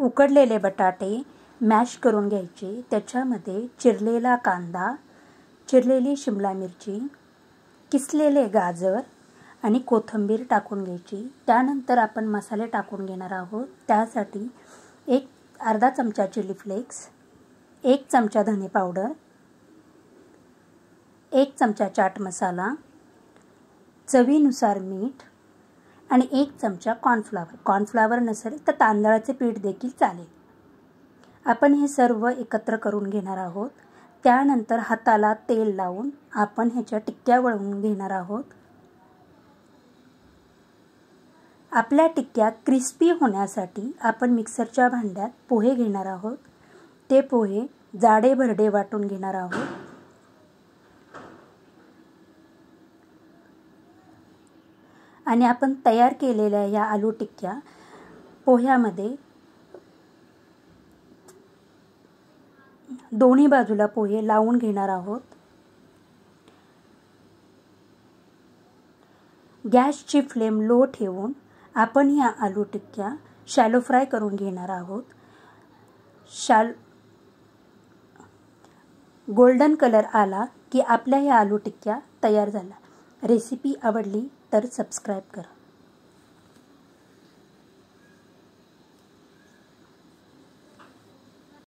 उकडलेले बटाटे मॅश करून घ्यायचे, त्याच्यामध्ये चिरलेला कांदा, चिरलेली शिमला मिरची, किसलेले गाजर आणि कोथिंबीर टाकून घ्यायची। त्यानंतर आपण मसाले टाकून घेणार आहोत। त्यासाठी अर्धा चमचा चिली फ्लेक्स, 1 चमचा धने पावडर, 1 चमचा चाट मसाला, चवीनुसार मीठ आणि 1 चमचा कॉर्नफ्लॉवर। कॉर्नफ्लॉवर नसेल तर तांदळाचे पीठ देखील चालेल। आपण हे सर्व एकत्र करून घेणार आहोत। त्यानंतर हाताला तेल लावून आपण ह्याच्या टिक्क्या वळवून घेणार आहोत। आपल्या टिक्क्या क्रिस्पी होण्यासाठी आपण मिक्सरच्या भांड्यात पोहे घेणार आहोत। ते पोहे जाडे भरडे वाटून घेणार आहोत। आणि आपण तयार केलेल्या या आलू टिक्क्या पोह्यामध्ये दोन्ही बाजूला पोहे लावून घेणार आहोत। गॅसची फ्लेम लो ठेवून आपण या आलू टिक्क्या शॅलो फ्राय करून घेणार आहोत। गोल्डन कलर आला की आपल्या या आलू टिक्क्या तयार झाल्या। रेसिपी आवडली तर सबस्क्राईब करा।